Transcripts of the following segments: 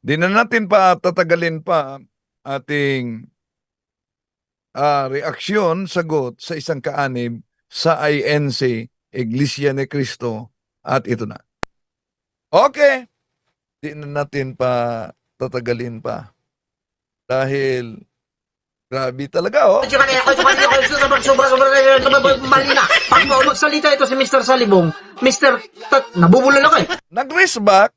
Di na natin pa tatagalin pa ating reaksyon, sagot sa isang kaanib sa INC, Iglesia ni Cristo. At ito na. Okay, di na natin pa tatagalin pa. Dahil grabe talaga, oh. Sobra-sobra mali na. Pag magsalita ito si Mr. Salibong, nabubulol ako eh. Nag-race back,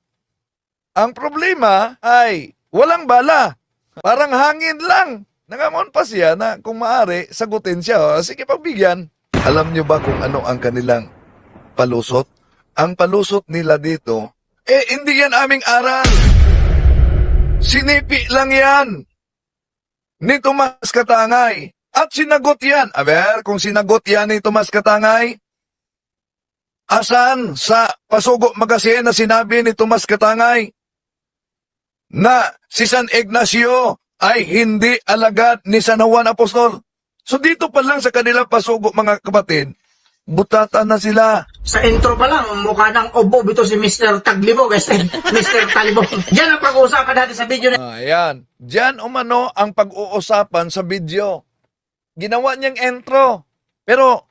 ang problema ay walang bala. Parang hangin lang. Nangamon pa siya na kung maaari, sagutin siya. O, sige, pagbigyan. Alam niyo ba kung ano ang kanilang palusot? Ang palusot nila dito, hindi yan aming aral. Sinipi lang yan ni Tomas Katangay. At sinagot yan. Aber, kung sinagot yan ni Tomas Katangay, asan sa Pasugo Magazine na sinabi ni Tomas Katangay na si San Ignacio ay hindi alagad ni San Juan Apostol? So dito pa lang sa kanilang pasugo, mga kapatid, butatan na sila. Sa intro pa lang, mukha ng obob ito si Mr. Taglibog, Mr. Talibog. Yan ang pag-uusapan natin sa video na. Ayan. Diyan umano ang pag-uusapan sa video. Ginawa niyang intro. Pero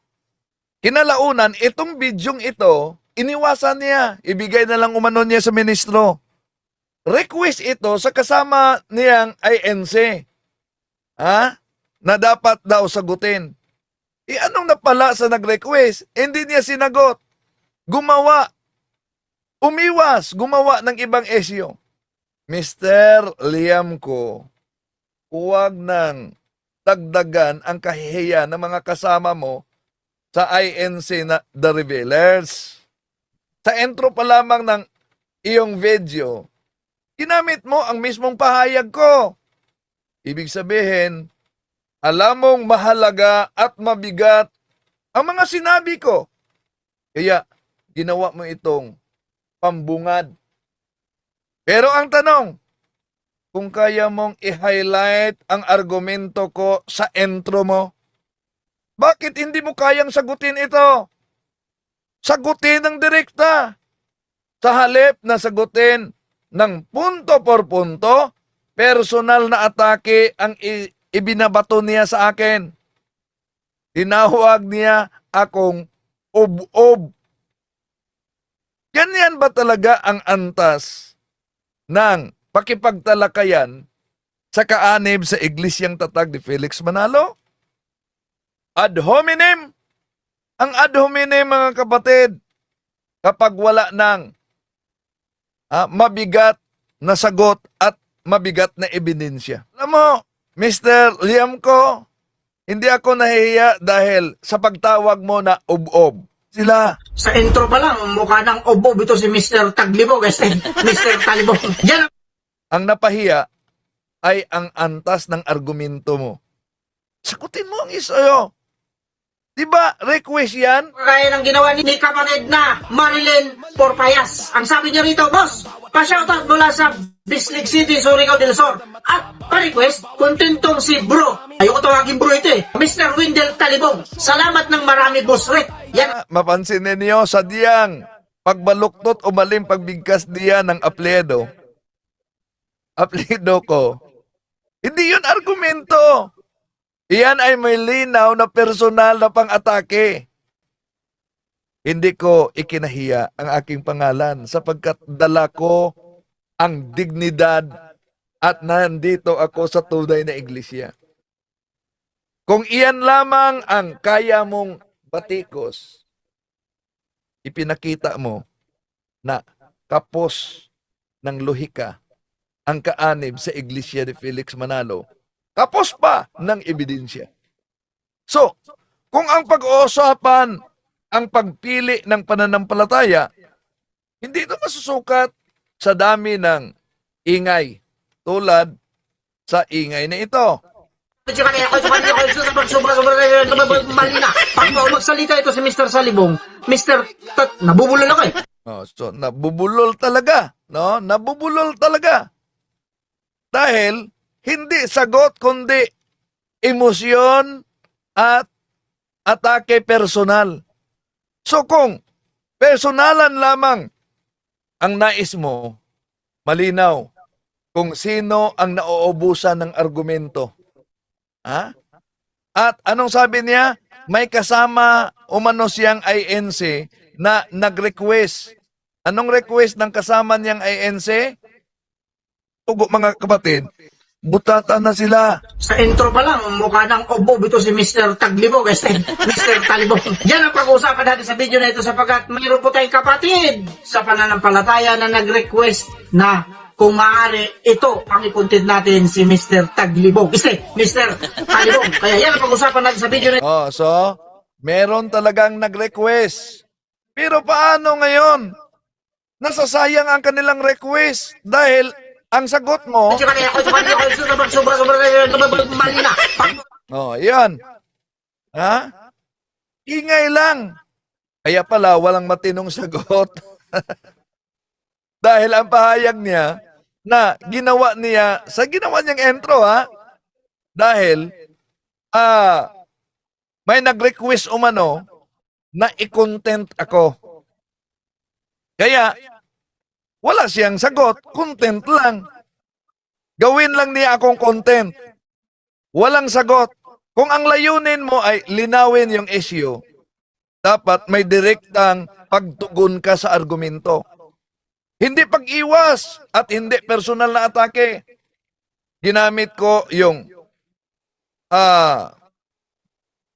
kinalaunan, itong bidyong ito, iniwasan niya. Ibigay na lang umano niya sa ministro. Request ito sa kasama niyang INC. Na dapat daw sagutin. Anong napala sa nag-request? Hindi niya sinagot. Gumawa. Umiwas. Gumawa ng ibang esyo. Mr. Liam ko, huwag nang dagdagan ang kahihiyan ng mga kasama mo sa INC na The Revealers. Sa intro pa lamang ng iyong video, ginamit mo ang mismong pahayag ko. Ibig sabihin, alam mong mahalaga at mabigat ang mga sinabi ko. Kaya, ginawa mo itong pambungad. Pero ang tanong, kung kaya mong i-highlight ang argumento ko sa intro mo, bakit hindi mo kayang sagutin ito? Sagutin ng direkta. Sa halip na sagutin ng punto por punto, personal na atake ang ibinabato niya sa akin. Tinawag niya akong ob-ob. Ganyan ba talaga ang antas ng pakipagtalakayan sa kaanib sa Iglesyang Tatag ni Felix Manalo? Ad hominem. Ang ad hominem, mga kapatid, kapag wala ng mabigat na sagot at mabigat na ebidensya. Alam mo, Mr. Liam ko, hindi ako nahihiya dahil sa pagtawag mo na ob-ob. Sila. Sa intro pa lang, mukha ng obob ito si Mr. Taglibog, Mr. Talibog. Yan Ang napahiya ay ang antas ng argumento mo. Sagutin mo ang isayo. Diba, request yan? kaya ng ginawa ni kapatid na Marilyn Porpayas. Ang sabi niya rito, boss, pa-shoutout mula sa Bislig City, Surigao del Sur. At pa-request, kontentong si bro. Ayoko tawagin bro ito eh. Mr. Windel Talibong. Salamat ng marami, boss Rick. Yan. Mapansin ninyo, sadyang pagbaluktot o maling pagbigkas diyan ng apelyido ko, hindi yun argumento. Iyan ay may linaw na personal na pang-atake. Hindi ko ikinahiya ang aking pangalan sapagkat dala ko ang dignidad at nandito ako sa tunay na iglesia. Kung iyan lamang ang kaya mong batikos, ipinakita mo na kapos ng lohika ang kaanib sa iglesia ni Felix Manalo. Kapos pa ng ebidensya. So, kung ang pag-uusapan ang pagpili ng pananampalataya, hindi ito masusukat sa dami ng ingay tulad sa ingay na ito. Sobra-sobra mali na. Pag magsalita ito si Mr. Salibong, nabubulol ako eh. So, nabubulol talaga. No? Nabubulol talaga. Dahil hindi sagot kundi emosyon at atake personal. So kung personalan lamang ang nais mo, malinaw, kung sino ang nauubusan ng argumento. Ha? At anong sabi niya? May kasama umano siyang INC na nag-request. Anong request ng kasama niyang INC? Tugo mga kapatid, butata na sila. Sa intro pa lang, mukha ng obob ito si Mr. Taglibog, Mr. Talibog. Yan ang pag-uusapan natin sa video na ito sapagkat mayroon po tayong kapatid sa pananampalataya na nag-request na kung maaari, ito ang i-content natin si Mr. Taglibog. Mr. Talibog. Kaya yan ang pag-uusapan natin sa video na ito. Oh, so, meron talagang nag-request. Pero paano ngayon? Nasasayang ang kanilang request dahil ang sagot mo, Sobra mali na. oh, yan. Ha? Ingay lang. Kaya pala, walang matinong sagot. Dahil ang pahayag niya na ginawa niya, sa ginawa niyang intro ha, dahil may nag-request umano na i-content ako. Kaya, wala siyang sagot, content lang. Gawin lang niya akong content. Walang sagot. Kung ang layunin mo ay linawin yung issue, dapat may direktang pagtugon ka sa argumento. Hindi pag-iwas at hindi personal na atake. Ginamit ko yung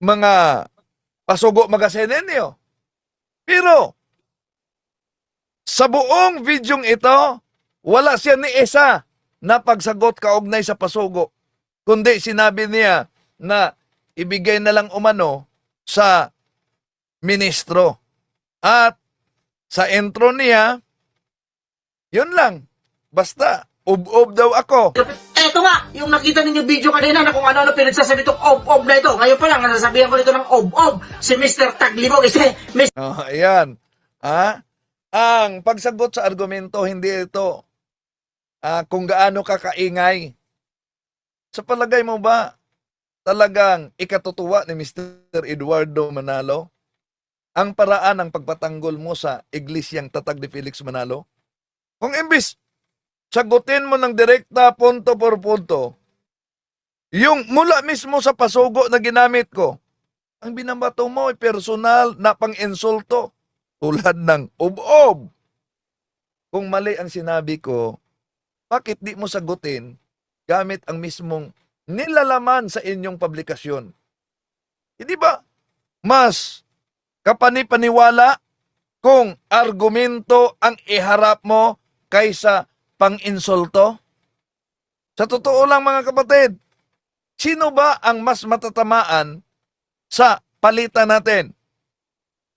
mga pasugo magasin niyo. Pero sa buong videong ito, wala siya ni isa na pagsagot kaugnay sa pasugo. Kundi sinabi niya na ibigay na lang umano sa ministro. At sa intro niya, yun lang. Basta, ub-ub daw ako. Eto nga, yung nakita ninyo video kanina na kung ano-ano pinagsasabi itong ob-ob na ito. Ngayon pa lang, nasasabihan ko nito ng ob-ob. Si Mr. Taglibog, Mr. Oh, ayan. Ang pagsagot sa argumento, hindi ito kung gaano ka kaingay. Sa palagay mo ba, talagang ikatutuwa ni Mr. Eduardo Manalo ang paraan ng pagpatanggol mo sa Iglesyang Tatag ni Felix Manalo? Kung imbis, sagutin mo ng direkta, punto por punto, yung mula mismo sa pasugo na ginamit ko, ang binabato mo ay personal na pang-insulto, tulad ng ob-ob. Kung mali ang sinabi ko, bakit di mo sagutin gamit ang mismong nilalaman sa inyong publikasyon? Hindi ba mas kapani-paniwala kung argumento ang iharap mo kaysa pang-insulto? Sa totoo lang mga kapatid, sino ba ang mas matatamaan sa palitan natin?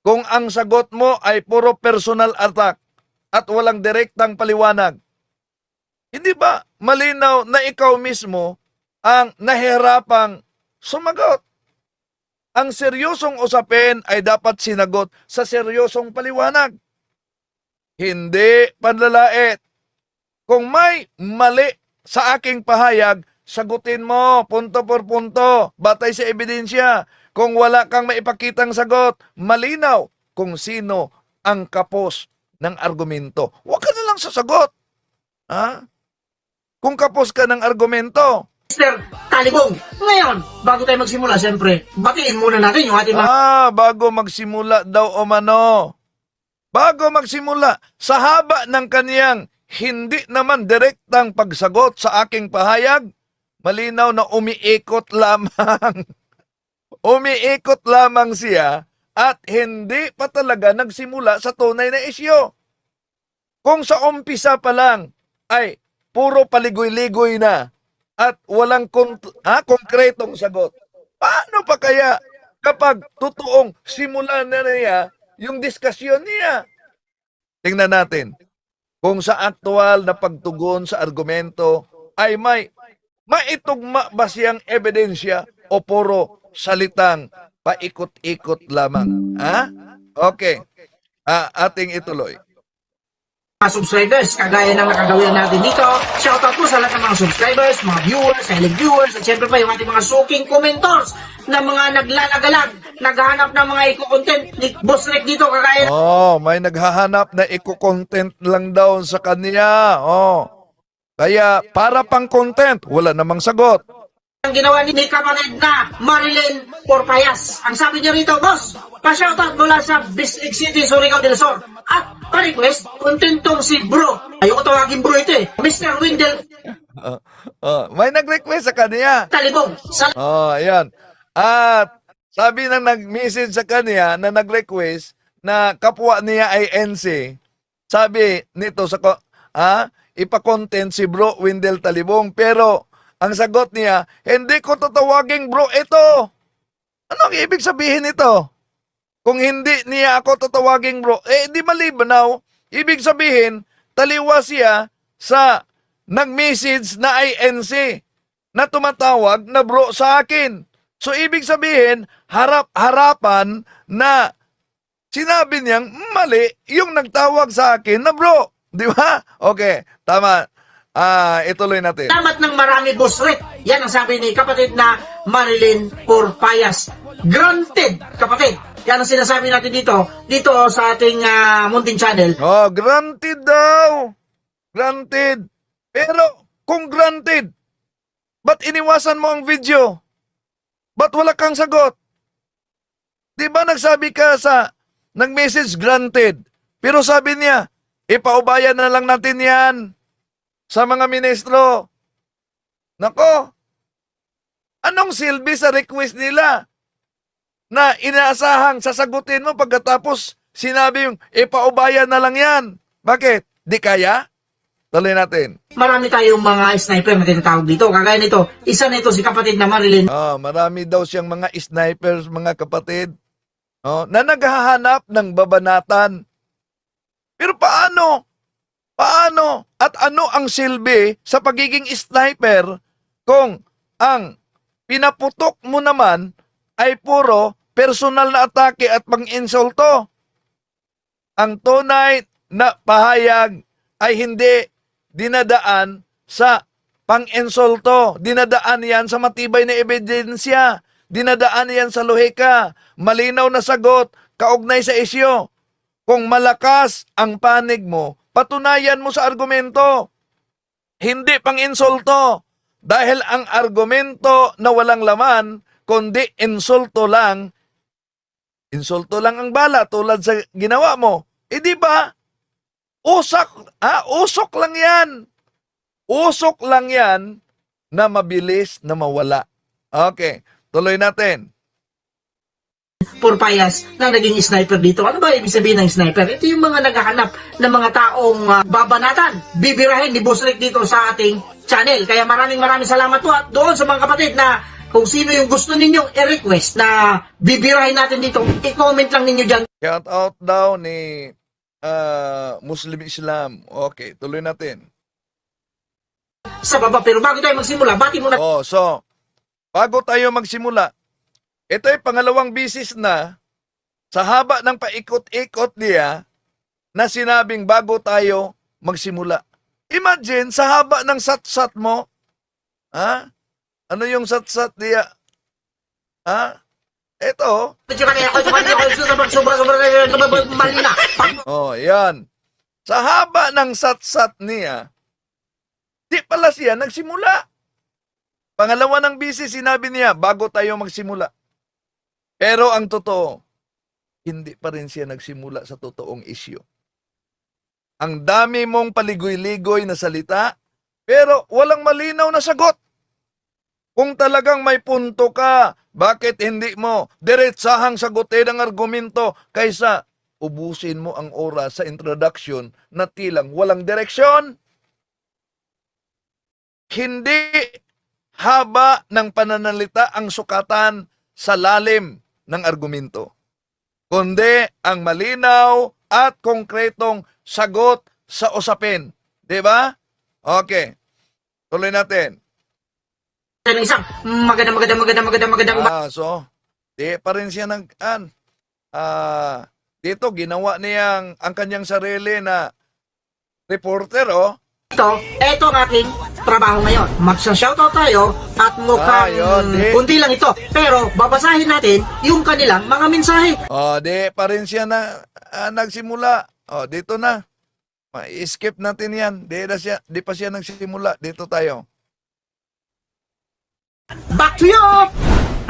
Kung ang sagot mo ay puro personal attack at walang direktang paliwanag, hindi ba malinaw na ikaw mismo ang nahihirapang sumagot? Ang seryosong usapin ay dapat sinagot sa seryosong paliwanag. Hindi panlalait. Kung may mali sa aking pahayag, sagutin mo, punto por punto, batay sa ebidensya. Kung wala kang maipakitang sagot, malinaw kung sino ang kapos ng argumento. Huwag ka na lang sasagot. Ha? Kung kapos ka ng argumento. Mr. Talibog. Ngayon, bago tayo magsimula, siyempre, batiin muna natin yung ating mga Bago magsimula daw o mano. Bago magsimula, sa haba ng kaniyang hindi naman direktang pagsagot sa aking pahayag, malinaw na umiikot lamang. Umiikot lamang siya at hindi pa talaga nagsimula sa tunay na isyo. Kung sa umpisa pa lang ay puro paligoy-ligoy na at walang konkretong sagot, paano pa kaya kapag totoong simula na niya yung diskusyon niya? Tingnan natin kung sa aktual na pagtugon sa argumento ay may maitugma ba siyang ebidensya o puro salitang paikot-ikot lamang. Okay. Ating ituloy. mga subscribers, kagaya ng nakagawin natin dito. Shoutout po sa lahat ng mga subscribers, mga viewers, silent viewers, at syempre pa yung ating mga suking commentors na mga naglalagalag, naghahanap ng mga eco-content ni Boss Rick dito, kagaya May naghahanap na eco-content lang daw sa kanya. Kaya para pang content, wala namang sagot. Ang ginawa ni kapatid na Marilyn Porpayas. Ang sabi niya rito, boss, pa-shoutout mula sa Bislig City, Surigao del Sur. At pa-request, kontentong si bro. Ayoko tawagin bro ito eh. Mr. Windel May nag-request sa kanya. Talibong. Sa Ayan. At sabi ng nag-message sa kanya na nag-request na kapwa niya ay NC, sabi nito ipa-content si bro Windel Talibong. Pero ang sagot niya, hindi ko tatawaging bro ito. Ano ang ibig sabihin nito? Kung hindi niya ako tatawaging bro, di malibanaw. Ibig sabihin, taliwa siya sa nag-message na INC na tumatawag na bro sa akin. So ibig sabihin, harap-harapan na sinabi niyang mali yung nagtawag sa akin na bro. Di ba? Okay, tama. Ituloy natin. Salamat ng marami, boss Rick. Yan ang sabi ni kapatid na Marilyn Porpayas. Granted, kapatid. Yan ang sinasabi natin dito sa ating Munting Channel. Granted daw. Granted. Pero kung granted, ba't iniwasan mo ang video? Ba't wala kang sagot? Di ba nagsabi ka nag-message granted? Pero sabi niya, ipaubayan na lang natin yan sa mga ministro. Nako, anong silbi sa request nila na inaasahang sasagutin mo pagkatapos sinabi yung ipaubayan na lang yan? Bakit? Di kaya? Tuloy natin. Marami tayong mga sniper na tinatawag dito. Kagaya nito, isa na ito si kapatid na Marilyn. Marami daw siyang mga snipers, mga kapatid, na naghahanap ng babanatan. Pero paano? Paano? At ano ang silbi sa pagiging sniper kung ang pinaputok mo naman ay puro personal na atake at pang-insulto? Ang tunay na pahayag ay hindi dinadaan sa pang-insulto. Dinadaan yan sa matibay na ebidensya. Dinadaan yan sa lohika. Malinaw na sagot, kaugnay sa isyo. Kung malakas ang panig mo, patunayan mo sa argumento. Hindi pang-insulto. Dahil ang argumento na walang laman, kundi insulto lang ang bala tulad sa ginawa mo. Di ba? Usok lang yan. Usok lang yan na mabilis na mawala. Okay, tuloy natin. Porpayas na naging sniper dito. Ano ba ibig sabihin ng sniper? Ito yung mga naghahanap ng mga taong babanatan, bibirahin ni Boss Rick dito sa ating channel. Kaya maraming salamat po at doon sa mga kapatid na kung sino yung gusto ninyong i-request na bibirahin natin dito, i-comment lang ninyo dyan. Shout out daw ni Muslim Islam. Okay, tuloy natin. Sa baba. Pero bago tayo magsimula, bati muna. So, bago tayo magsimula, ito ay pangalawang bisis na sa haba ng paikot-ikot niya na sinabing bago tayo magsimula. Imagine, sa haba ng sat-sat mo, ano yung sat-sat niya? Ito. Yan. Sa haba ng sat-sat niya, di pala siya nagsimula. Pangalawa ng bisis, sinabi niya, bago tayo magsimula. Pero ang totoo, hindi pa rin siya nagsimula sa totoong isyu. Ang dami mong paligoy-ligoy na salita, pero walang malinaw na sagot. Kung talagang may punto ka, bakit hindi mo diretsahang sagutin ang argumento kaysa ubusin mo ang oras sa introduction na tilang walang direksyon? Hindi haba ng pananalita ang sukatan sa lalim ng argumento, kundi ang malinaw at konkretong sagot sa usapin. Diba? Okay. Tuloy natin. Isang maganda. So, di pa rin siya dito, ginawa niyang ang kanyang sarili na reporter, Ito ang aking trabaho ngayon. Magsa-shoutout tayo at mukhang kunti lang ito. Pero babasahin natin yung kanilang mga mensahe. Di pa rin siya na nagsimula. Dito na. Ma-skip natin yan. Di pa siya nagsimula. Dito tayo. Back to you!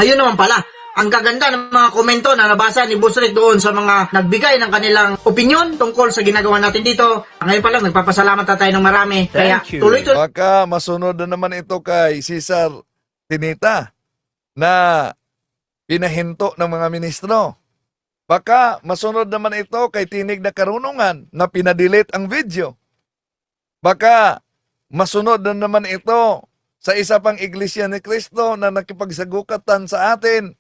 Ayun naman pala, ang gaganda ng mga komento na nabasa ni Boss Rick doon sa mga nagbigay ng kanilang opinion tungkol sa ginagawa natin dito. Ngayon pa lang, nagpapasalamat na tayo ng marami. Kaya Thank you. tuloy-tuloy Baka masunod na naman ito kay Cesar Tinita na pinahinto ng mga ministro. Baka masunod naman ito kay Tinig na Karunungan na pinadelete ang video. Baka masunod na naman ito sa isa pang Iglesia ni Cristo na nakipagsagukatan sa atin.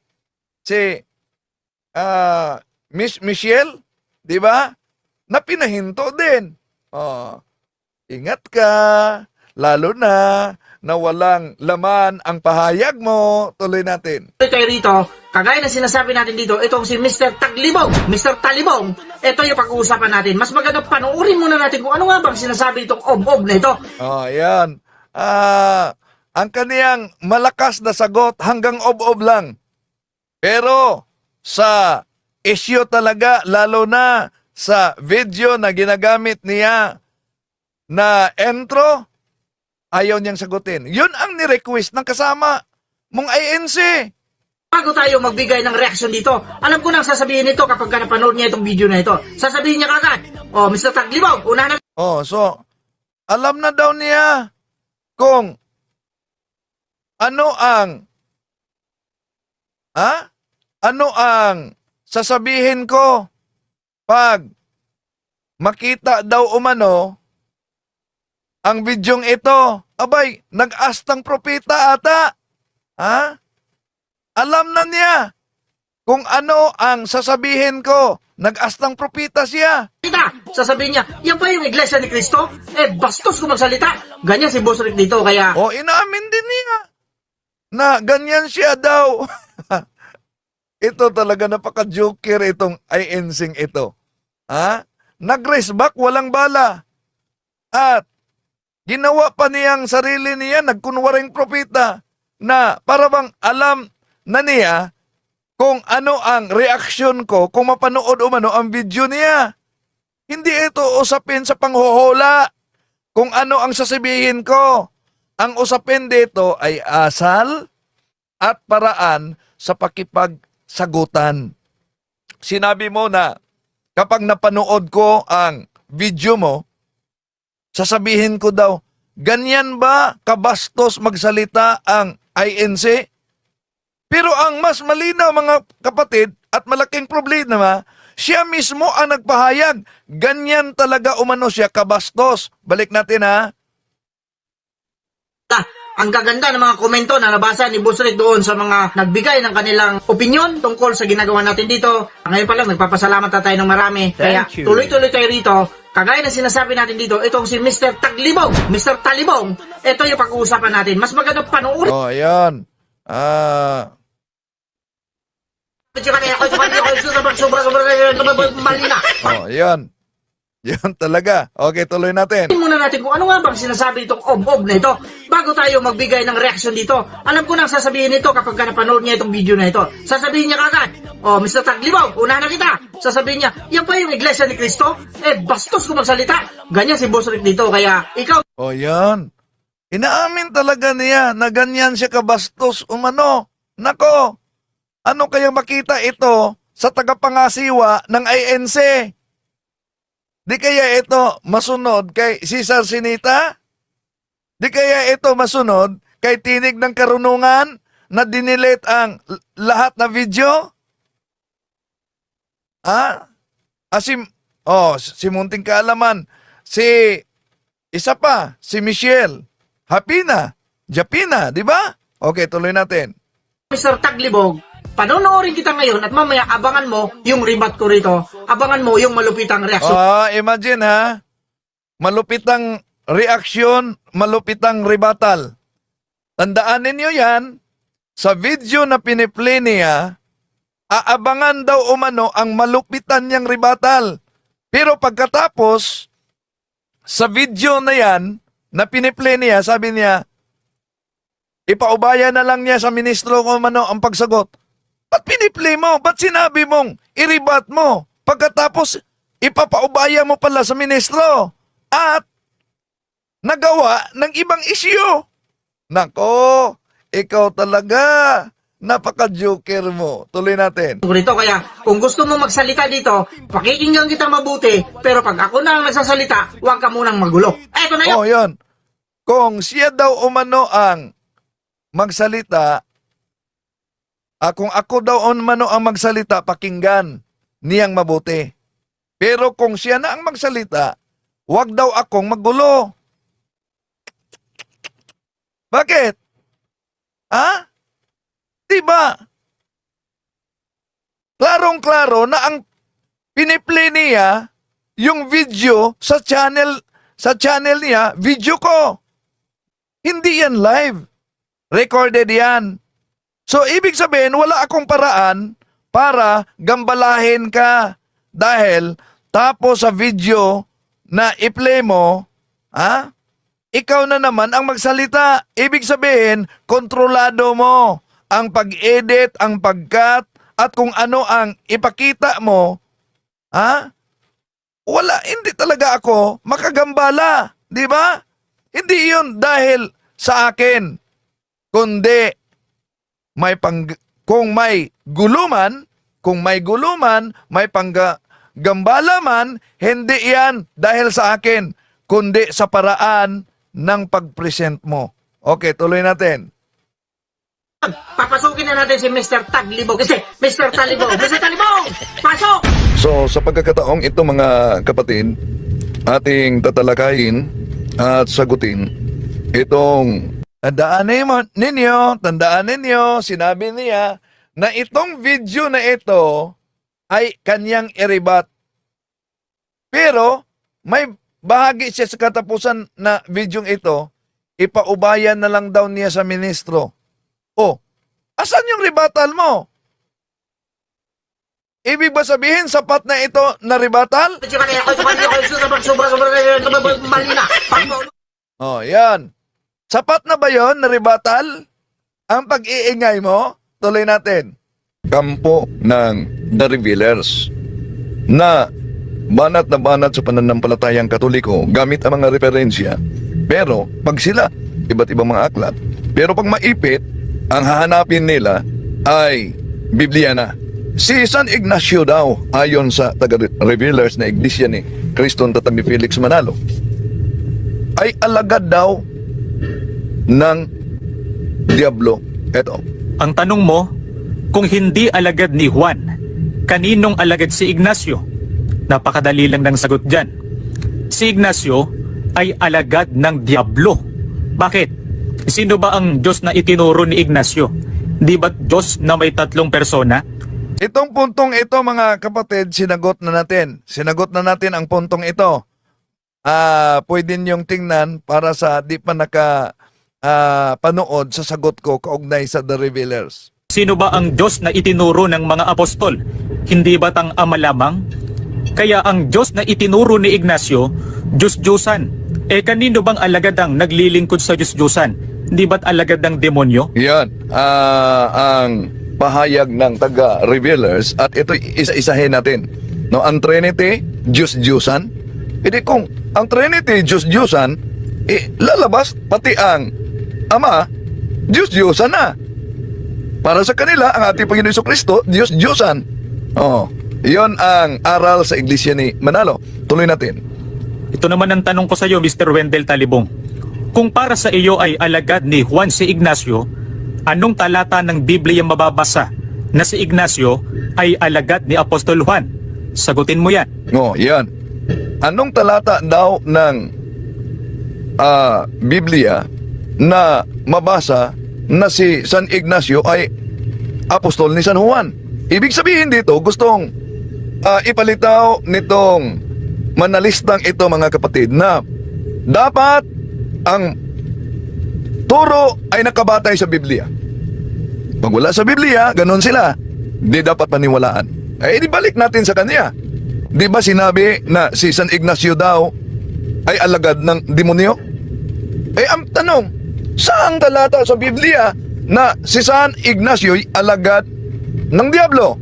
Si Miss Michelle, di ba? Na pinahinto din. Oh, ingat ka, lalo na walang laman ang pahayag mo. Tuloy natin. tayo rito. Kagaya na sinasabi natin dito, itong si Mr. Taglibong, Mr. Talibong, ito yung pag-uusapan natin. Mas maganda panoorin muna natin kung ano nga bang sinasabi itong ob-ob na ito. Oh, yan. Ang kaniyang malakas na sagot hanggang ob-ob lang. Pero sa issue talaga, lalo na sa video na ginagamit niya na intro, ayaw niyang sagutin. Yun ang ni-request ng kasama mong INC. Bago tayo magbigay ng reaksyon dito, alam ko nang sasabihin nito kapag napanood niya itong video na ito. Sasabihin niya kagad, oh, Mr. Taglibong, una na Oh, so, alam na daw niya kung ano ang sasabihin ko pag makita daw umano ang bidyong ito. Abay, nag-astang propeta ata. Ha? Alam na niya kung ano ang sasabihin ko. Nag-astang propeta siya. kita. Sasabihin niya, yan ba yung iglesia ni Cristo? Bastos ko magsalita. Ganyan si Boss Rick dito, kaya O, inaamin din niya na ganyan siya daw. Ito talaga napaka-joker itong INC ito. Ha? Nag-race back, walang bala. At ginawa pa niyang sarili niya, nagkunwaring propeta na para bang alam na niya kung ano ang reaksyon ko kung mapanood umano ang video niya. Hindi ito usapin sa panghuhula kung ano ang sasabihin ko. Ang usapin dito ay asal at paraan sa pakipagsagutan. Sinabi mo na kapag napanood ko ang video mo, sasabihin ko daw, ganyan ba kabastos magsalita ang INC? Pero ang mas malinaw mga kapatid at malaking problema, siya mismo ang nagpahayag. Ganyan talaga umano siya kabastos. Balik natin ha. ang gaganda ng mga komento na nabasa ni Boss Rick doon sa mga nagbigay ng kanilang opinion tungkol sa ginagawa natin dito. Ngayon pa lang, nagpapasalamat na tayo ng marami. Kaya Thank you. tuloy-tuloy tayo rito. Kagaya na sinasabi natin dito, itong si Mr. Taglibong, Mr. Talibong, ito yung pag-uusapan natin. Mas maganda panoorin. Oh, ayan. Oh, ayan. Yan talaga. Okay, tuloy natin. Muna natin kung ano nga bang sinasabi itong ob-ob na ito bago tayo magbigay ng reaksyon dito. Alam ko nang sasabihin nito kapag napanood niya itong video na ito. Sasabihin niya kagad, oh, Mr. Taglibong, una na kita. Sasabihin niya, yan ba yung iglesia ni Cristo? Bastos ko magsalita. Ganyan si Boss Rick dito, kaya ikaw, Oh, yan. Inaamin talaga niya na ganyan siya kabastos umano. Nako, ano kaya makita ito sa tagapangasiwa ng INC? Di kaya ito masunod kay Cesar Sinita? Di kaya ito masunod kay Tinig ng Karunungan na dinilit ang lahat na video? Si Munting Kaalaman, si isa pa, si Michelle, Hapina, Japina, di ba? Okay, tuloy natin. Mr. Taglibong, panonoorin kita ngayon at mamaya abangan mo yung rebat ko rito. Abangan mo yung malupitang reaksyon. Imagine ha, malupitang reaksyon, malupitang rebuttal. Tandaan ninyo yan, sa video na piniplay niya, aabangan daw umano ang malupitan niyang rebuttal. Pero pagkatapos, sa video na yan, na piniplay niya, sabi niya, ipaubaya na lang niya sa ministro kung umano ang pagsagot. Ba't piniplay mo? Ba't sinabi mong i-rebut mo? Pagkatapos, ipapaubaya mo pala sa ministro. at nagawa ng ibang isyu. Nako, ikaw talaga. Napaka-joker mo. Tuloy natin. Rito, kaya kung gusto mo magsalita dito, pakikinggan kita mabuti, pero pag ako na ang nagsasalita, huwag ka munang magulo. Eto na yun. Oh, yun. Kung siya daw umano ang magsalita, kung ako daw umano ang magsalita, pakinggan niyang mabuti. Pero kung siya na ang magsalita, huwag daw akong magulo. Bakit? Ha? Diba? Klarong-klaro na ang piniplay niya yung video sa channel niya, video ko. Hindi yan live. Recorded yan. So, ibig sabihin, wala akong paraan para gambalahin ka. Dahil, tapos sa video na i-play mo, ikaw na naman ang magsalita. Ibig sabihin, kontrolado mo ang pag-edit, ang pag-cut, at kung ano ang ipakita mo, wala, hindi talaga ako makagambala. Di ba? Hindi yun dahil sa akin. Kundi, kung may guluman, may panggambala man, hindi yan dahil sa akin, kundi sa paraan ng pag-present mo. Okay, tuloy natin. Papasukin na natin si Mr. Taglibog. Kasi, Mr. Talibog, Mr. Talibog, pasok! So, sa pagkakataong ito mga kapatid, ating tatalakayin at sagutin itong tandaan ninyo, sinabi niya na itong video na ito ay kanyang iribat. Pero, may bahagi siya sa katapusan na video ito, ipaubayan na lang daw niya sa ministro. Oh, asan yung rebuttal mo? Ibig ba sabihin, sapat na ito na rebuttal? Oh, yan. Sapat na ba yon na rebuttal? Ang pag-iingay mo? Tuloy natin. Kampo ng The Revealers na banat sa pananampalatayang Katoliko gamit ang mga referensya. Pero, pag sila, iba't ibang mga aklat. Pero pag maipit, ang hahanapin nila ay Biblia na. Si San Ignacio daw, ayon sa taga-revealers na iglesia ni Kriston Tatami Felix Manalo, ay alagad daw ng Diablo. Eto. Ang tanong mo, kung hindi alagad ni Juan, kaninong alagad si Ignacio? Napakadali lang ng sagot dyan. Si Ignacio ay alagad ng Diablo. Bakit? Sino ba ang Diyos na itinuro ni Ignacio? Di ba Diyos na may tatlong persona? Itong puntong ito mga kapatid, sinagot na natin. Sinagot na natin ang puntong ito. Pwede niyong tingnan para sa di pa panood sa sagot ko kaugnay sa The Revealers. Sino ba ang Diyos na itinuro ng mga apostol? Hindi ba't ang Ama lamang? Kaya ang Diyos na itinuro ni Ignacio, Diyos-Diyosan. Kanino bang alagad ang naglilingkod sa Diyos-Diyosan? Di ba't alagad ng demonyo? Yan, ang pahayag ng taga-revealers at ito isa-isahin natin. No, ang Trinity, Diyos-Diyosan. Hindi kung ang Trinity, Diyos-Diyosan, lalabas pati ang Ama, Diyos-Diyosan na. Para sa kanila, ang ating Panginoon Jesucristo, Diyos-Diyosan. Oh, iyon ang aral sa iglesia ni Manalo. Tuloy natin. Ito naman ang tanong ko sa iyo, Mr. Wendell Talibong. Kung para sa iyo ay alagad ni Juan si Ignacio, anong talata ng Biblia mababasa na si Ignacio ay alagad ni Apostol Juan? Sagutin mo yan. Oh, yan. Anong talata daw ng Biblia na mabasa na si San Ignacio ay apostol ni San Juan? Ibig sabihin dito, gustong ipalitaw nitong manalistang ito mga kapatid na dapat ang turo ay nakabatay sa Biblia. Pag wala sa Biblia, ganun sila. Di dapat paniwalaan. Di balik natin sa kanya. Di ba sinabi na si San Ignacio daw ay alagad ng demonyo? Ang tanong, saang talata sa Biblia na si San Ignacio ay alagad ng Diablo?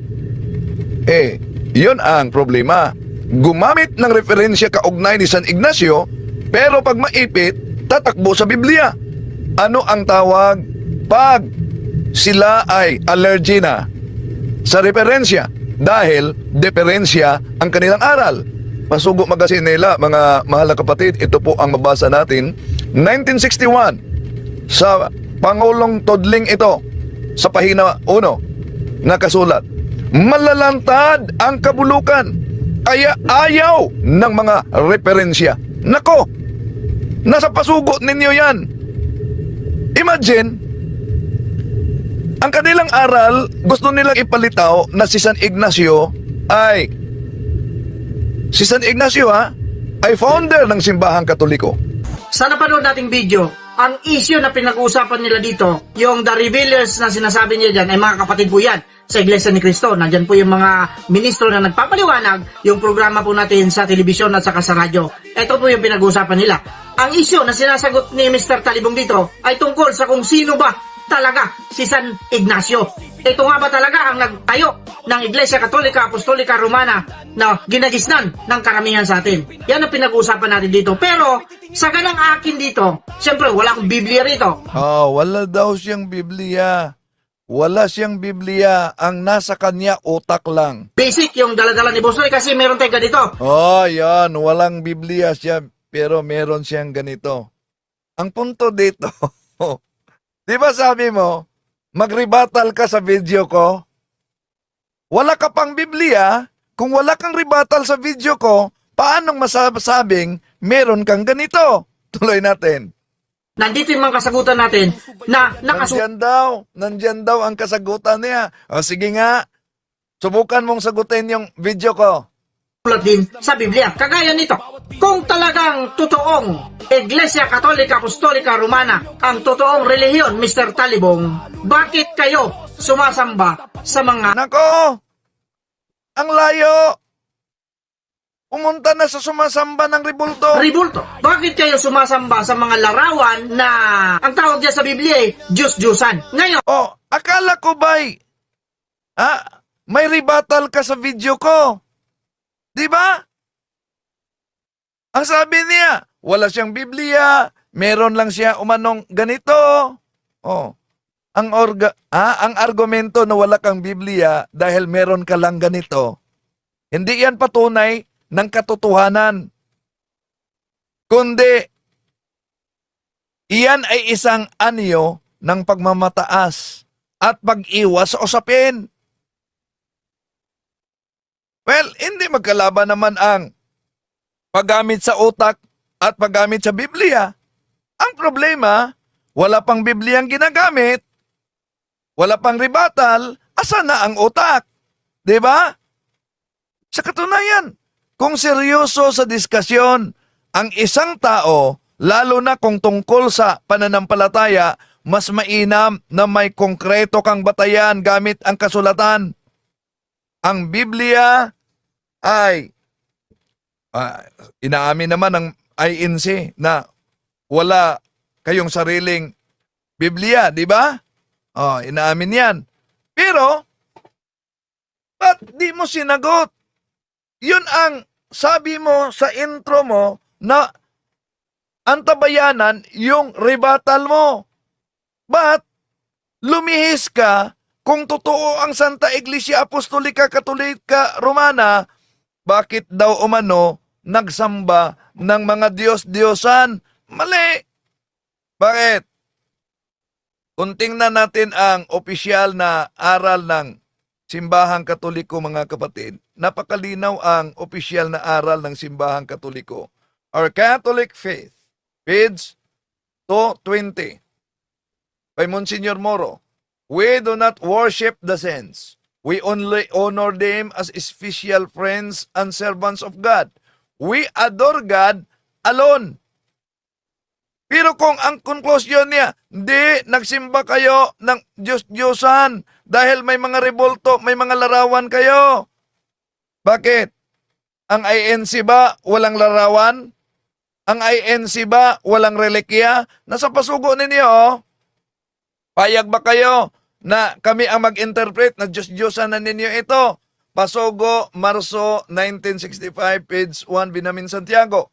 Yun ang problema. Gumamit ng referensya kaugnay ni San Ignacio Pero pag maipit, tatakbo sa Biblia. Ano ang tawag? Pag sila ay allergy na sa referensya dahil diferensya ang kanilang aral. Masugo magasin nila, mga mahal na kapatid, ito po ang mabasa natin. 1961, sa Pangulong Todling ito, sa pahina 1, nakasulat, malalantad ang kabulukan, kaya ayaw ng mga referensya. Nako, nasa pasugo ninyo yan. Imagine, ang kanilang aral, gusto nilang ipalitaw na si San Ignacio ay ay founder ng simbahang Katoliko. Sa napanood nating video, ang issue na pinag-uusapan nila dito, yung the revealers na sinasabi niya dyan, ay mga kapatid po yan sa Iglesia ni Cristo. Nandyan po yung mga ministro na nagpapaliwanag, yung programa po natin sa telebisyon at saka sa radyo. Ito po yung pinag-uusapan nila. Ang issue na sinasagot ni Mr. Talibong dito ay tungkol sa kung sino ba talaga si San Ignacio. Ito nga ba talaga ang nagtayo ng Iglesia Katolika Apostolika Romana na ginagisnan ng karamihan sa atin? Yan ang pinag-uusapan natin dito. Pero sa ganang akin dito, siyempre wala akong Biblia rito. Wala daw siyang Biblia. Wala siyang Biblia. Ang nasa kanya utak lang. Basic yung daladala ni Boss Roy kasi meron tayo ganito. Yan. Walang Biblia siya, pero meron siyang ganito. Ang punto dito, di ba sabi mo, mag-rebuttal ka sa video ko? Wala ka pang Biblia. Kung wala kang rebuttal sa video ko, paanong masasabing meron kang ganito? Tuloy natin. Nandito yung mga kasagutan natin na nakasulat Nandyan daw ang kasagutan niya. Sige nga, subukan mong sagutin yung video ko. din sa Biblia. Kagaya nito, kung talagang totoong Iglesia Katolika Apostolika Romana ang totoong relihiyon, Mr. Talibong, bakit kayo sumasamba sa mga Nako! Ang layo! Pumunta na sa sumasamba ng ribulto. ribulto? Bakit kayo sumasamba sa mga larawan na ang tawag niya sa Biblia ay Diyos-Diyosan? Ngayon, Akala ko ba'y may rebuttal ka sa video ko? Di ba? Ang sabi niya, wala siyang Biblia, meron lang siya umanong ganito. Ang argumento na wala kang Biblia dahil meron ka lang ganito, hindi yan patunay ng katotohanan. Kundi, iyan ay isang anyo ng pagmamataas at pag-iwas sa usapin. Well, hindi magkalaban naman ang paggamit sa utak at paggamit sa Biblia. Ang problema, wala pang Biblia ang ginagamit, wala pang rebuttal, asa na ang utak? Diba? Sa katunayan, kung seryoso sa diskasyon ang isang tao, lalo na kung tungkol sa pananampalataya, mas mainam na may konkreto kang batayan gamit ang kasulatan. Ang Biblia ay inaamin naman ng INC na wala kayong sariling Biblia, di ba? Inaamin yan. Pero, ba't di mo sinagot? Yun ang sabi mo sa intro mo na antabayanan yung rebuttal mo. Ba't lumihis ka kung totoo ang Santa Iglesia Apostolika Katolika Romana? Bakit daw umano nagsamba ng mga Diyos-Diyosan? Mali! Bakit? Kung tingnan natin ang opisyal na aral ng Simbahang Katoliko, mga kapatid, napakalinaw ang opisyal na aral ng Simbahang Katoliko. Our Catholic Faith, page 220, by Monsignor Moro, we do not worship the saints. We only honor them as special friends and servants of God. We adore God alone. Pero kung ang konklusyon niya, hindi, nagsimba kayo ng Diyos-Diyosan dahil may mga rebulto, may mga larawan kayo. Bakit? Ang INC ba walang larawan? Ang INC ba walang relikya? Nasa pasugo ninyo, Payag ba kayo na kami ang mag-interpret na Diyos-Diyosan na ninyo ito? Pasugo, Marso 1965, page 1, Binamin Santiago.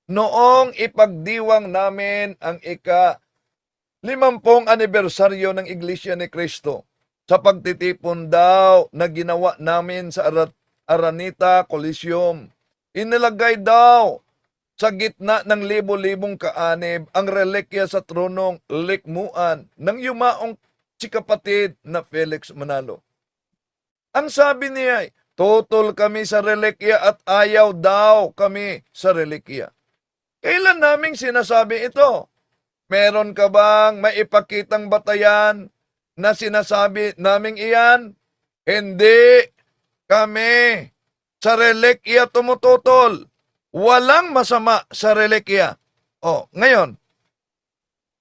noong ipagdiwang namin ang ika-50 anibersaryo ng Iglesia ni Cristo sa pagtitipon daw na ginawa namin sa Araneta Coliseum. Inilagay daw sa gitna ng libo-libong kaanib ang relikya sa tronong likmuan ng yumaong si kapatid na Felix Manalo. Ang sabi niya ay, tutol kami sa relikya at ayaw daw kami sa relikya. Kailan naming sinasabi ito? Meron ka bang maipakitang batayan na sinasabi naming iyan? Hindi kami sa relikya tumututol. Walang masama sa relikya. O, ngayon,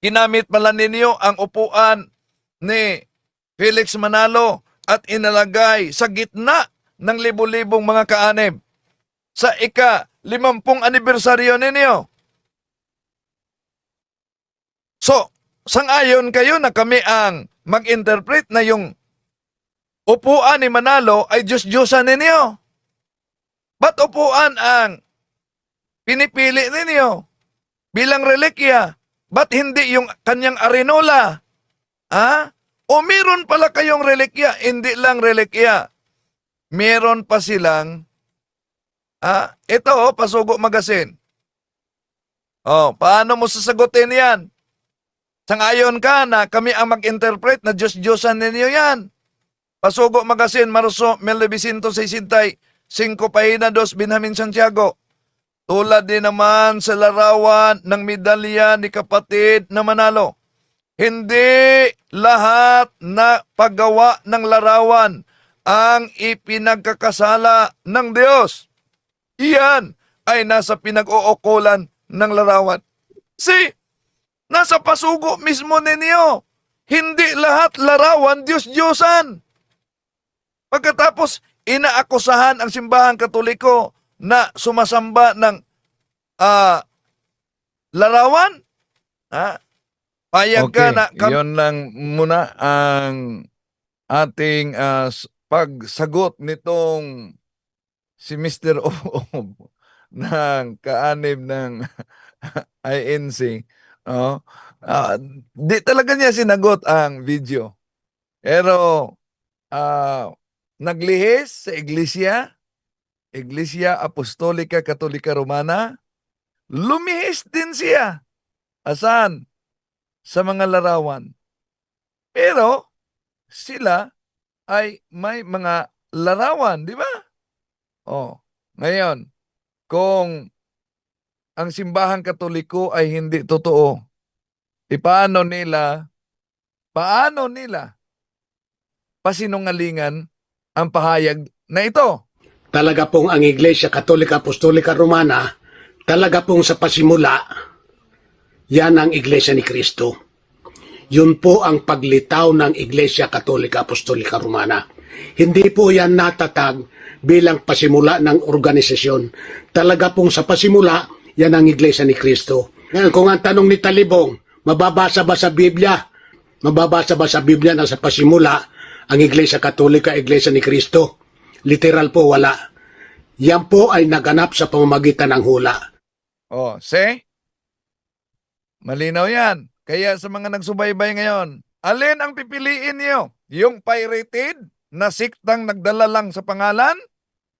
ginamit pala ninyo ang upuan ni Felix Manalo at inalagay sa gitna ng libo-libong mga kaanib sa ika-50 anibersaryo ninyo. So, sang-ayon kayo na kami ang mag-interpret na yung upuan ni Manalo ay Diyos-Diyosan ninyo. Ba't upuan ang pinipili ninyo bilang relikya? Ba't hindi yung kanyang arenola? Ha? O meron pala kayong relikya, hindi lang relikya. Meron pa silang, ito Pasugo Magazine. Paano mo sasagutin yan? Sangayon ka na kami ang mag-interpret na Diyos-Diyosan ninyo yan. Pasugo Magazine, Marso 1965, Pahina 2, Benjamin Santiago. Tulad din naman sa larawan ng medalya ni kapatid na Manalo. Hindi lahat na paggawa ng larawan ang ipinagkakasala ng Diyos. Iyan ay nasa pinag-uukulan ng larawan. See, nasa pasugo mismo ninyo. Hindi lahat larawan Diyos-Diyosan. Pagkatapos, inaakusahan ang simbahang Katoliko na sumasamba ng larawan. Payag ka na. Yun lang muna ang ating pagsagot nitong si Mr. Oob ng kaanib ng INC. Di talaga niya sinagot ang video. Pero naglihis sa Iglesia Apostolika Katolika Romana, lumihis din siya. Asan? Sa mga larawan. Pero sila ay may mga larawan, di ba? Ngayon, kung ang simbahang Katoliko ay hindi totoo, paano nila pasinungalingan ang pahayag na ito? Talaga pong ang Iglesia Katolika Apostolika Romana, talaga pong sa pasimula, yan ang Iglesia ni Cristo. Yun po ang paglitaw ng Iglesia Katolika Apostolika Romana. Hindi po yan natatag bilang pasimula ng organisasyon. Talaga pong sa pasimula, yan ang Iglesia ni Cristo. Ngayon, kung ang tanong ni Talibong, mababasa ba sa Biblia? Mababasa ba sa Biblia na sa pasimula, ang Iglesia Katolika, Iglesia ni Cristo? Literal po, wala. Yan po ay naganap sa pamamagitan ng hula. See? Malinaw yan. Kaya sa mga nagsubaybay ngayon, alin ang pipiliin niyo? Yung pirated na siktang nagdala lang sa pangalan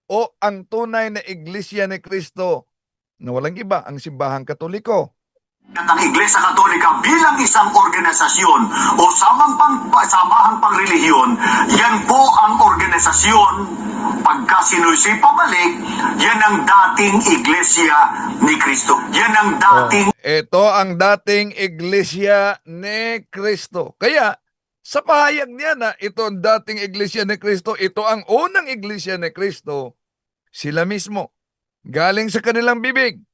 o ang tunay na Iglesia ni Cristo na walang iba, ang simbahang Katoliko? Ng Iglesia Katolika bilang isang organisasyon o samahang pangrelihiyon, yan po ang organisasyon. Pagka sinusi pabalik, yan ang dating Iglesia ni Cristo. Yan ang dating... Ito ang dating Iglesia ni Cristo. Kaya, sa pahayag niya na ito ang dating Iglesia ni Cristo, ito ang unang Iglesia ni Cristo, sila mismo, galing sa kanilang bibig,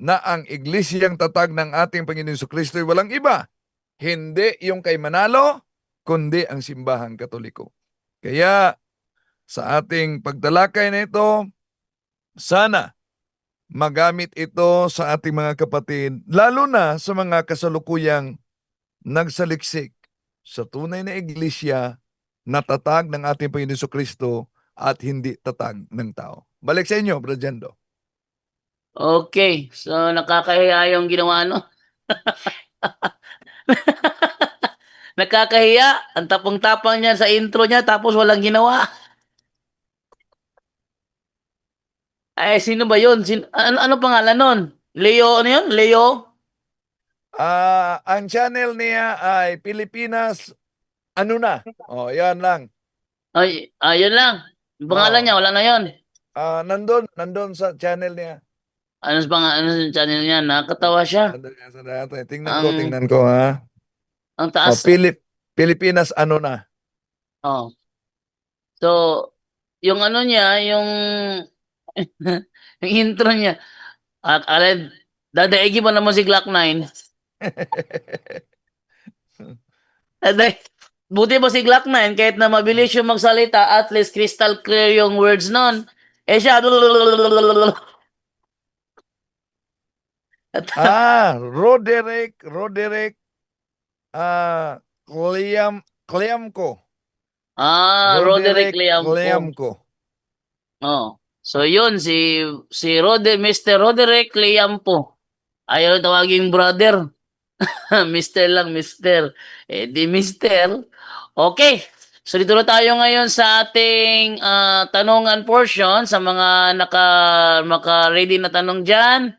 na ang iglesyang tatag ng ating Panginoon Jesucristo ay walang iba. Hindi yung kay Manalo, kundi ang simbahang Katoliko. Kaya sa ating pagtalakay na ito, sana magamit ito sa ating mga kapatid, lalo na sa mga kasalukuyang nagsaliksik sa tunay na iglesia na tatag ng ating Panginoon Jesucristo at hindi tatag ng tao. Balik sa inyo, Brad Jendo. Okay, so nakakahiya yung ginawa no? Nakakahiya, ang tapang-tapang niya sa intro niya tapos walang ginawa. Ay, sino ba yun? Ano pangalan nun? Leo, ano yun? Leo? Ang channel niya ay Pilipinas ano na. Oh, yan lang. Ay, ayun lang. Yung pangalan Oh. niya, wala na yun. Nandun sa channel niya. Ano sa channel niya? Nakakatawa siya. Nandun yan sa dati. Ang, Tingnan ko ha. ang Oh, taas. Pilipinas ano na. Oh. So, yung ano niya, yung yung intro niya, alin, dadaigi mo naman si Glock 9. Buti ba si Glock 9, kahit na mabilis yung magsalita, at least crystal clear yung words nun. Eh siya, Roderick Cleamco. Roderick Liampo. Cleamco. Oh. So yun, Mr. Roderick Liampo. Ayaw tawaging brother. Mister lang, mister. Eh di mister. Okay. So dito na tayo ngayon sa ating tanungan portion sa mga maka-ready na tanong dyan.